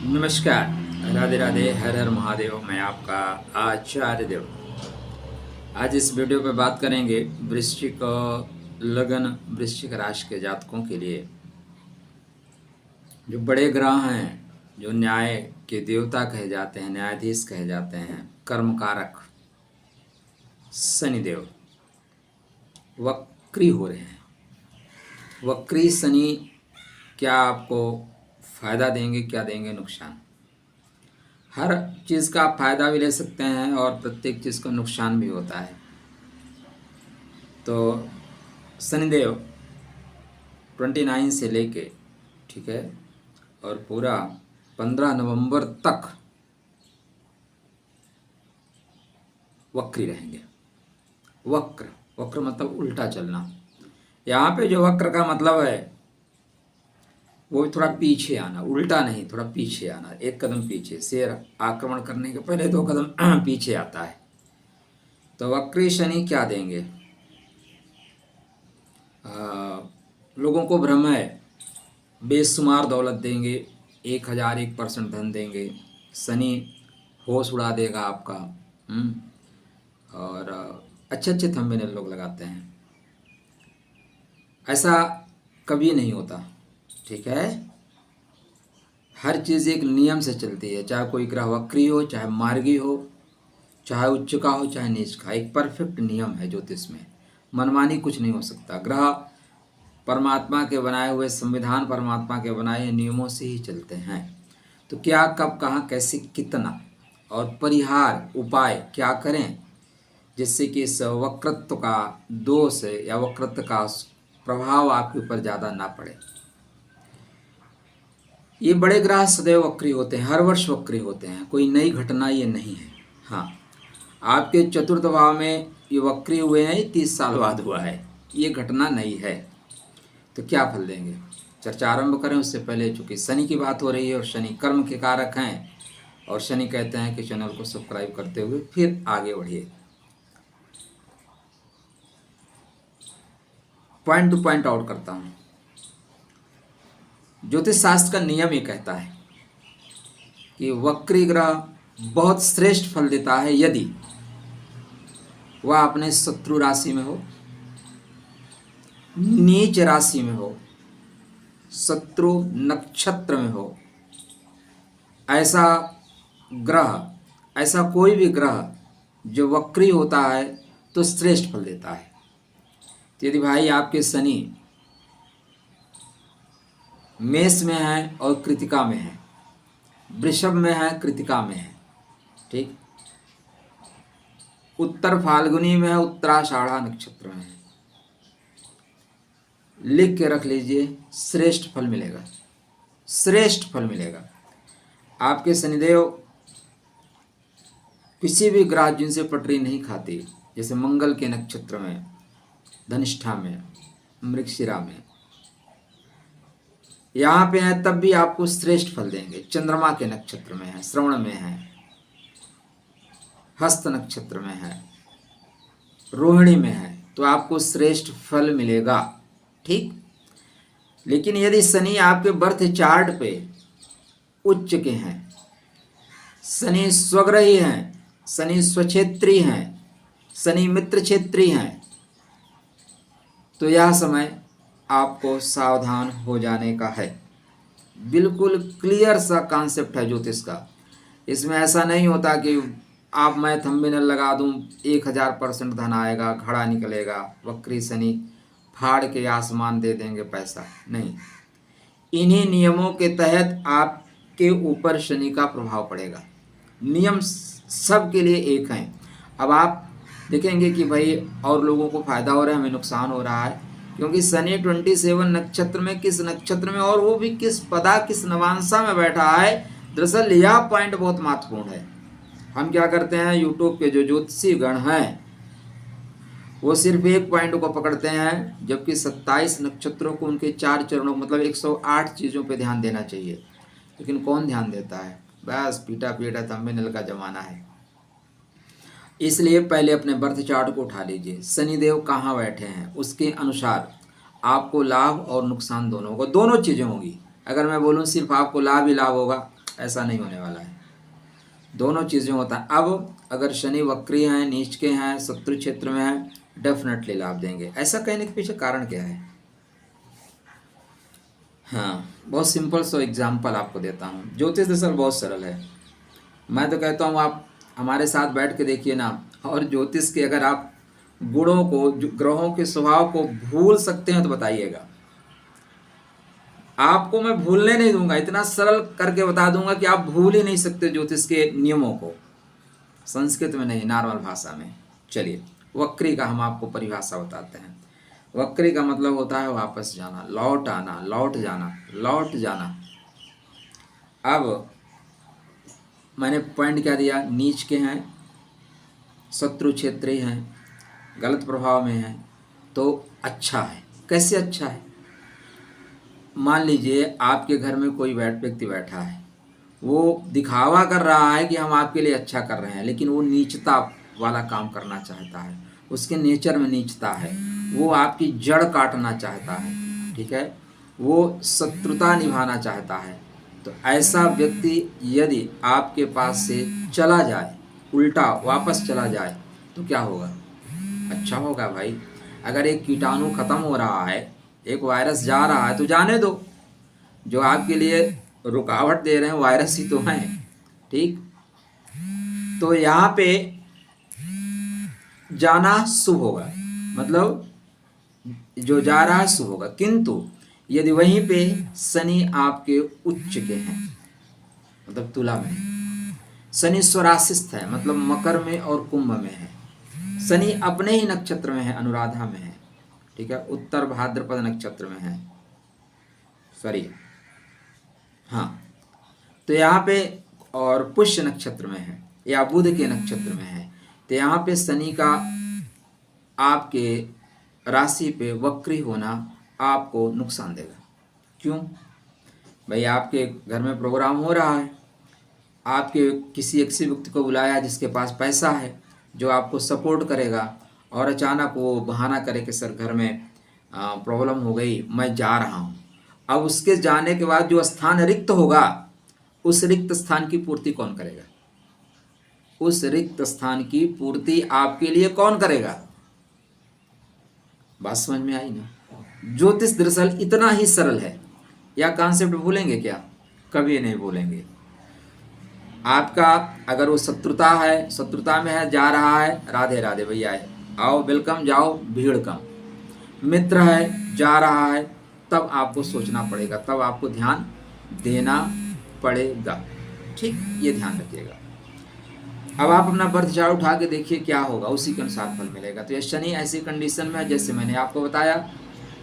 नमस्कार, राधे राधे, हर हर महादेव। मैं आपका आचार्य देव। आज इस वीडियो पे बात करेंगे वृश्चिक लगन वृश्चिक राशि के जातकों के लिए। जो बड़े ग्रह हैं, जो न्याय के देवता कहे जाते हैं, न्यायाधीश कहे जाते हैं, कर्मकारक शनिदेव वक्री हो रहे हैं। वक्री शनि क्या आपको फायदा देंगे, क्या देंगे नुकसान? हर चीज़ का आप फायदा भी ले सकते हैं और प्रत्येक चीज़ का नुकसान भी होता है। तो शनिदेव 29 से लेके, ठीक है, और पूरा 15 नवंबर तक वक्री रहेंगे। वक्र वक्र मतलब उल्टा चलना। यहाँ पे जो वक्र का मतलब है वो थोड़ा पीछे आना, उल्टा नहीं, थोड़ा पीछे आना, एक कदम पीछे। शेर आक्रमण करने के पहले 2 कदम पीछे आता है। तो वक्री शनि क्या देंगे? लोगों को भ्रम है, बेशुमार दौलत देंगे, 1001% धन देंगे। शनि होश उड़ा देगा आपका। और अच्छे अच्छे थंबनेल लोग लगाते हैं। ऐसा कभी नहीं होता, ठीक है। हर चीज़ एक नियम से चलती है, चाहे कोई ग्रह वक्री हो, चाहे मार्गी हो, चाहे उच्च का हो, चाहे नीच का। एक परफेक्ट नियम है ज्योतिष में। मनमानी कुछ नहीं हो सकता। ग्रह परमात्मा के बनाए हुए, संविधान परमात्मा के बनाए नियमों से ही चलते हैं। तो क्या, कब, कहाँ, कैसे, कितना और परिहार उपाय क्या करें जिससे कि इस वक्रत्व का दोष या वक्रत्व का प्रभाव आपके ऊपर ज़्यादा ना पड़े। ये बड़े ग्रह सदैव वक्री होते हैं, हर वर्ष वक्री होते हैं, कोई नई घटना ये नहीं है। हाँ, आपके चतुर्थ भाव में ये वक्री हुए हैं, 30 साल बाद हुआ है, ये घटना नहीं है। तो क्या फल देंगे, चर्चा आरंभ करें उससे पहले, चूँकि शनि की बात हो रही है और शनि कर्म के कारक हैं, और शनि कहते हैं कि चैनल को सब्सक्राइब करते हुए फिर आगे बढ़िए। पॉइंट टू पॉइंट आउट करता हूँ। ज्योतिष शास्त्र का नियम ये कहता है कि वक्री ग्रह बहुत श्रेष्ठ फल देता है यदि वह अपने शत्रु राशि में हो, नीच राशि में हो, शत्रु नक्षत्र में हो। ऐसा ग्रह, ऐसा कोई भी ग्रह जो वक्री होता है तो श्रेष्ठ फल देता है। तो यदि भाई आपके शनि मेष में है और कृतिका में है, वृषभ में है, कृतिका में है, ठीक, उत्तर फाल्गुनी में है, उत्तराषाढ़ा नक्षत्र में है, लिख के रख लीजिए, श्रेष्ठ फल मिलेगा, श्रेष्ठ फल मिलेगा। आपके शनिदेव किसी भी ग्रह जिनसे पटरी नहीं खाती, जैसे मंगल के नक्षत्र में, धनिष्ठा में, मृगशिरा में, यहाँ पे है तब भी आपको श्रेष्ठ फल देंगे। चंद्रमा के नक्षत्र में है, श्रवण में है, हस्त नक्षत्र में है, रोहिणी में है, तो आपको श्रेष्ठ फल मिलेगा, ठीक। लेकिन यदि शनि आपके बर्थ चार्ट पे उच्च के हैं, शनि स्वग्रही हैं, शनि स्वक्षेत्री हैं, शनि मित्र क्षेत्री हैं, तो यह समय आपको सावधान हो जाने का है। बिल्कुल क्लियर सा कॉन्सेप्ट है ज्योतिष का। इसमें ऐसा नहीं होता कि आप मैं थंबनेल लगा दूं 1000% धन आएगा, घड़ा निकलेगा, वक्री शनि फाड़ के आसमान दे देंगे पैसा, नहीं। इन्हीं नियमों के तहत आपके ऊपर शनि का प्रभाव पड़ेगा। नियम सब के लिए एक हैं। अब आप देखेंगे कि भाई और लोगों को फायदा हो रहा है, हमें नुकसान हो रहा है, क्योंकि शनि 27 नक्षत्र में, किस नक्षत्र में, और वो भी किस पदा, किस नवांशा में बैठा है। दरअसल यह पॉइंट बहुत महत्वपूर्ण है। हम क्या करते हैं, यूट्यूब के जो ज्योतिषी गण हैं वो सिर्फ एक पॉइंट को पकड़ते हैं, जबकि 27 नक्षत्रों को, उनके 4 चरणों, मतलब 108 चीज़ों पे ध्यान देना चाहिए। लेकिन कौन ध्यान देता है? बस पीटा पीटा थंबनेल का जमाना है। इसलिए पहले अपने बर्थ चार्ट को उठा लीजिए, शनिदेव कहाँ बैठे हैं, उसके अनुसार आपको लाभ और नुकसान दोनों होगा, दोनों चीज़ें होंगी। अगर मैं बोलूँ सिर्फ आपको लाभ ही लाभ होगा, ऐसा नहीं होने वाला है, दोनों चीज़ें होता है। अब अगर शनि वक्री हैं, नीच के हैं, शत्रु क्षेत्र में हैं, डेफिनेटली लाभ देंगे। ऐसा कहने के पीछे कारण क्या है? हाँ, बहुत सिंपल सो एग्जाम्पल आपको देता हूँ। ज्योतिष दरअसल बहुत सरल है। मैं तो कहता हूँ आप हमारे साथ बैठ के देखिए ना, और ज्योतिष के अगर आप गुणों को, ग्रहों के स्वभाव को भूल सकते हैं तो बताइएगा। आपको मैं भूलने नहीं दूंगा, इतना सरल करके बता दूंगा कि आप भूल ही नहीं सकते ज्योतिष के नियमों को। संस्कृत में नहीं, नॉर्मल भाषा में। चलिए, वक्री का हम आपको परिभाषा बताते हैं। वक्री का मतलब होता है वापस जाना, लौट आना, लौट जाना, लौट जाना। अब मैंने पॉइंट क्या दिया? नीच के हैं, शत्रु क्षेत्री हैं, गलत प्रभाव में हैं, तो अच्छा है। कैसे अच्छा है? मान लीजिए आपके घर में कोई व्यक्ति बैठा है, वो दिखावा कर रहा है कि हम आपके लिए अच्छा कर रहे हैं, लेकिन वो नीचता वाला काम करना चाहता है, उसके नेचर में नीचता है, वो आपकी जड़ काटना चाहता है, ठीक है, वो शत्रुता निभाना चाहता है। तो ऐसा व्यक्ति यदि आपके पास से चला जाए, उल्टा वापस चला जाए, तो क्या होगा? अच्छा होगा भाई। अगर एक कीटाणु खत्म हो रहा है, एक वायरस जा रहा है, तो जाने दो। जो आपके लिए रुकावट दे रहे हैं वायरस ही तो हैं, ठीक। तो यहाँ पे जाना शुभ होगा, मतलब जो जा रहा है शुभ होगा। किंतु यदि वहीं पे शनि आपके उच्च के हैं, मतलब तुला में, शनि स्वराशिस्थ है, मतलब मकर में और कुंभ में है, शनि अपने ही नक्षत्र में है, अनुराधा में है, ठीक है, उत्तर भाद्रपद नक्षत्र में है, सॉरी, हाँ। तो यहाँ पे और पुष्य नक्षत्र में है या बुध के नक्षत्र में है, तो यहाँ पे शनि का आपके राशि पे वक्री होना आपको नुकसान देगा। क्यों भाई? आपके घर में प्रोग्राम हो रहा है, आपके किसी ऐसे व्यक्ति को बुलाया जिसके पास पैसा है, जो आपको सपोर्ट करेगा, और अचानक वो बहाना करे कि सर घर में प्रॉब्लम हो गई, मैं जा रहा हूँ। अब उसके जाने के बाद जो स्थान रिक्त होगा, उस रिक्त स्थान की पूर्ति कौन करेगा? उस रिक्त स्थान की पूर्ति आपके लिए कौन करेगा? बात समझ में आई ना? ज्योतिष दरअसल इतना ही सरल है। या कॉन्सेप्ट भूलेंगे क्या? कभी नहीं भूलेंगे। आपका अगर वो शत्रुता है, शत्रुता में है, जा रहा है, राधे राधे भैया है, आओ वेलकम, जाओ भीड़ कम। मित्र है, जा रहा है, तब आपको सोचना पड़ेगा, तब आपको ध्यान देना पड़ेगा, ठीक। ये ध्यान रखिएगा। अब आप अपना बर्थ चार्ट उठा के देखिए क्या होगा, उसी के अनुसार फल मिलेगा। तो ये शनि ऐसी कंडीशन में है जैसे मैंने आपको बताया,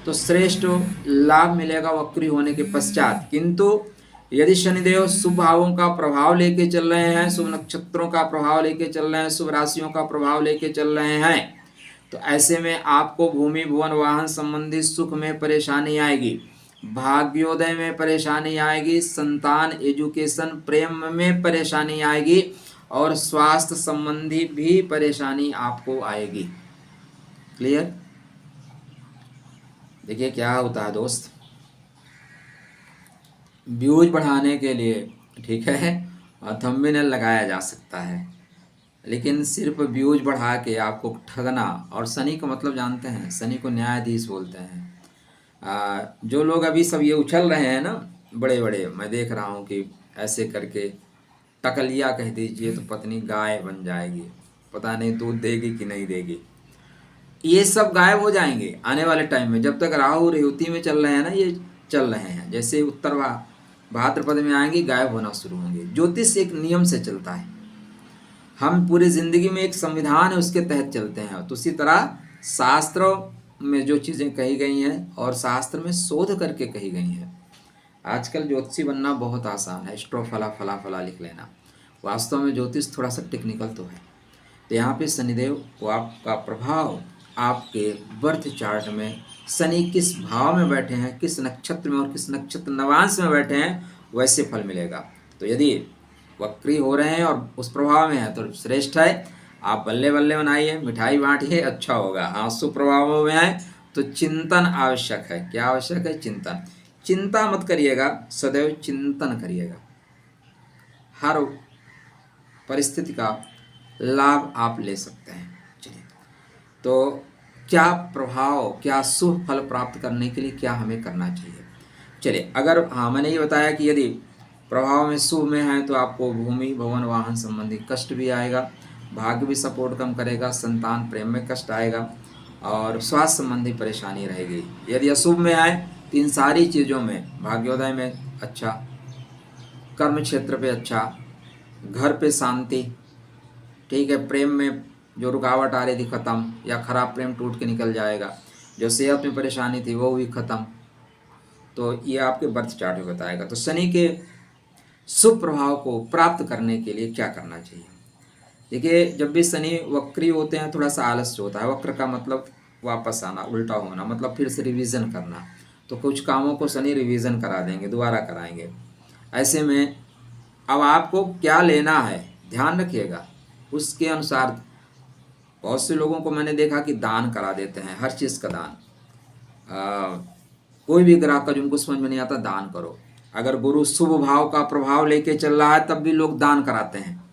तो श्रेष्ठ लाभ मिलेगा वक्री होने के पश्चात। किंतु यदि शनिदेव शुभ भावों का प्रभाव लेके चल रहे हैं, शुभ नक्षत्रों का प्रभाव लेके चल रहे हैं, शुभ राशियों का प्रभाव लेके चल रहे हैं, तो ऐसे में आपको भूमि भुवन वाहन संबंधी सुख में परेशानी आएगी, भाग्योदय में परेशानी आएगी, संतान, एजुकेशन, प्रेम में परेशानी आएगी, और स्वास्थ्य संबंधी भी परेशानी आपको आएगी। क्लियर? देखिए क्या होता है दोस्त, व्यूज बढ़ाने के लिए, ठीक है, थंबनेल लगाया जा सकता है, लेकिन सिर्फ व्यूज बढ़ा के आपको ठगना। और शनि का मतलब जानते हैं, शनि को न्यायाधीश बोलते हैं। जो लोग अभी सब ये उछल रहे हैं ना, बड़े बड़े, मैं देख रहा हूँ कि ऐसे करके टकलिया कह दीजिए तो पत्नी गाय बन जाएगी, पता नहीं दूध देगी कि नहीं देगी, ये सब गायब हो जाएंगे आने वाले टाइम में। जब तक राहु रेवती में चल रहे हैं ना, ये चल रहे हैं, जैसे उत्तर भाद्रपद में आएंगे गायब होना शुरू होंगे। ज्योतिष एक नियम से चलता है, हम पूरी जिंदगी में एक संविधान है उसके तहत चलते हैं। तो उसी तरह शास्त्रों में जो चीज़ें कही गई हैं और शास्त्र में शोध करके कही गई हैं। आजकल ज्योतिषी बनना बहुत आसान है, स्ट्रो फला फला फला लिख लेना। वास्तव में ज्योतिष थोड़ा सा टेक्निकल तो है। तो यहाँ पे शनिदेव को आपका प्रभाव आपके बर्थ चार्ट में शनि किस भाव में बैठे हैं, किस नक्षत्र में और किस नक्षत्र नवांश में बैठे हैं, वैसे फल मिलेगा। तो यदि वक्री हो रहे हैं और उस प्रभाव में है तो श्रेष्ठ है। आप बल्ले बल्ले बनाइए, मिठाई बांटिए, अच्छा होगा। हाँ, सुप्रभाव में है तो चिंतन आवश्यक है। क्या आवश्यक है? चिंतन। चिंता मत करिएगा, सदैव चिंतन करिएगा। हर परिस्थिति का लाभ आप ले सकते हैं। चलिए, तो क्या प्रभाव, क्या शुभ फल प्राप्त करने के लिए क्या हमें करना चाहिए। चलिए, अगर मैंने ये बताया कि यदि प्रभाव में शुभ में है तो आपको भूमि भवन वाहन संबंधी कष्ट भी आएगा, भाग्य भी सपोर्ट कम करेगा, संतान प्रेम में कष्ट आएगा और स्वास्थ्य संबंधी परेशानी रहेगी। यदि अशुभ में है तो इन सारी चीज़ों में भाग्योदय में अच्छा, कर्म क्षेत्र पे अच्छा, घर पे शांति, ठीक है, प्रेम में जो रुकावट आ रही थी ख़त्म या खराब प्रेम टूट के निकल जाएगा, जो सेहत में परेशानी थी वो भी ख़त्म। तो ये आपके बर्थ चार्ट में बताएगा। तो शनि के शुभ प्रभाव को प्राप्त करने के लिए क्या करना चाहिए। देखिए, जब भी शनि वक्री होते हैं थोड़ा सा आलस्य होता है। वक्र का मतलब वापस आना, उल्टा होना, मतलब फिर से रिवीजन करना। तो कुछ कामों को शनि रिवीजन करा देंगे, दोबारा कराएंगे। ऐसे में अब आपको क्या लेना है ध्यान रखिएगा, उसके अनुसार। बहुत से लोगों को मैंने देखा कि दान करा देते हैं, हर चीज़ का दान। कोई भी ग्रह का जिनको समझ में नहीं आता दान करो। अगर गुरु शुभ भाव का प्रभाव लेके चल रहा है तब भी लोग दान कराते हैं।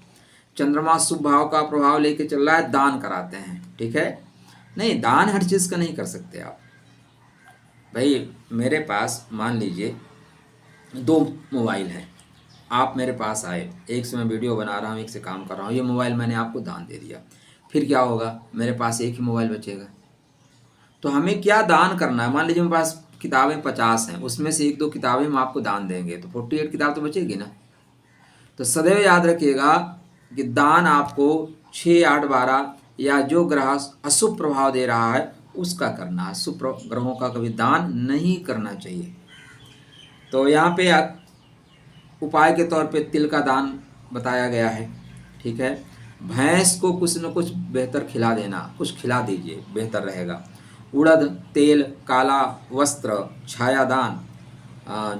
चंद्रमा शुभ भाव का प्रभाव लेके चल रहा है, दान कराते हैं। ठीक है, नहीं, दान हर चीज़ का नहीं कर सकते आप। भाई मेरे पास मान लीजिए 2 मोबाइल हैं, आप मेरे पास आए, एक से मैं वीडियो बना रहा हूँ, एक से काम कर रहा हूँ, ये मोबाइल मैंने आपको दान दे दिया, फिर क्या होगा, मेरे पास एक ही मोबाइल बचेगा। तो हमें क्या दान करना है। मान लीजिए मेरे पास किताबें 50 हैं, उसमें से 1-2 किताबें हम आपको दान देंगे तो 48 किताब तो बचेगी ना। तो सदैव याद रखिएगा कि दान आपको 6, 8, 12 या जो ग्रह अशुभ प्रभाव दे रहा है उसका करना है। शुभ ग्रहों का कभी दान नहीं करना चाहिए। तो यहाँ पे उपाय के तौर पे तिल का दान बताया गया है। ठीक है, भैंस को कुछ न कुछ बेहतर खिला देना, कुछ खिला दीजिए, बेहतर रहेगा। उड़द तेल, काला वस्त्र, छायादान,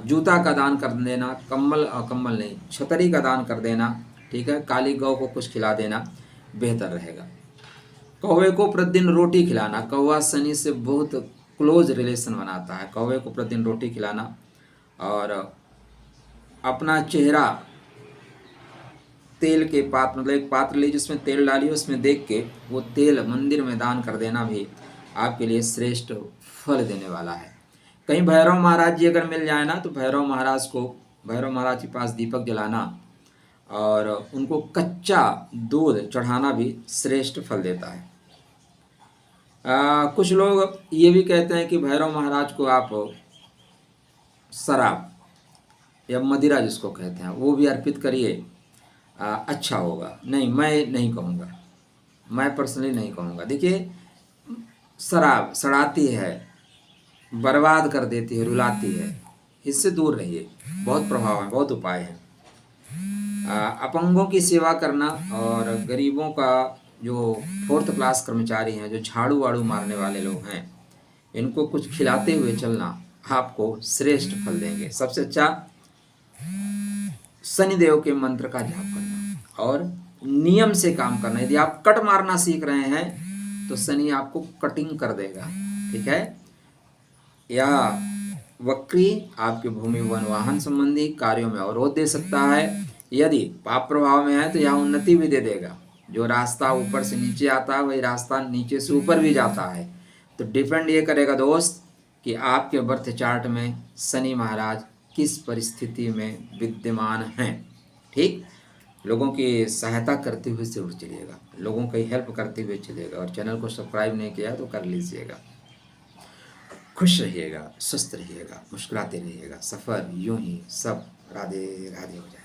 जूता का दान कर देना, कम्बल नहीं, छतरी का दान कर देना। ठीक है, काली गौ को कुछ खिला देना, बेहतर रहेगा। कौवे को प्रतिदिन रोटी खिलाना, कौवा शनि से बहुत क्लोज रिलेशन बनाता है। कौवे को प्रतिदिन रोटी खिलाना और अपना चेहरा तेल के पात्र, मतलब एक पात्र लीजिए जिसमें तेल डालिए, उसमें देख के वो तेल मंदिर में दान कर देना भी आपके लिए श्रेष्ठ फल देने वाला है। कहीं भैरव महाराज जी अगर मिल जाए ना तो भैरव महाराज के पास दीपक जलाना और उनको कच्चा दूध चढ़ाना भी श्रेष्ठ फल देता है। कुछ लोग ये भी कहते हैं कि भैरव महाराज को आप शराब या मदिरा जिसको कहते हैं वो भी अर्पित करिए, अच्छा होगा। नहीं, मैं नहीं कहूँगा, मैं पर्सनली नहीं कहूँगा। देखिए, शराब सड़ाती है, बर्बाद कर देती है, रुलाती है, इससे दूर रहिए। बहुत प्रभाव है, बहुत उपाय है। अपंगों की सेवा करना और गरीबों का, जो 4th क्लास कर्मचारी हैं, जो झाड़ू वाड़ू मारने वाले लोग हैं, इनको कुछ खिलाते हुए चलना आपको श्रेष्ठ फल देंगे। सबसे अच्छा शनिदेव के मंत्र का जाप करना और नियम से काम करना। यदि आप कट मारना सीख रहे हैं तो शनि आपको कटिंग कर देगा। ठीक है, या वक्री आपके भूमि वन वाहन संबंधी कार्यों में अवरोध दे सकता है। यदि पाप प्रभाव में है तो यहाँ उन्नति भी दे देगा। जो रास्ता ऊपर से नीचे आता है वही रास्ता नीचे से ऊपर भी जाता है। तो डिपेंड ये करेगा दोस्त कि आपके बर्थ चार्ट में शनि महाराज किस परिस्थिति में विद्यमान हैं। ठीक, लोगों की सहायता करते हुए जरूर चलिएगा, लोगों की हेल्प करते हुए चलिएगा। और चैनल को सब्सक्राइब नहीं किया तो कर लीजिएगा। खुश रहिएगा, स्वस्थ रहिएगा, मुस्कुराते रहिएगा। सफ़र यूं ही सब राधे राधे हो जाए।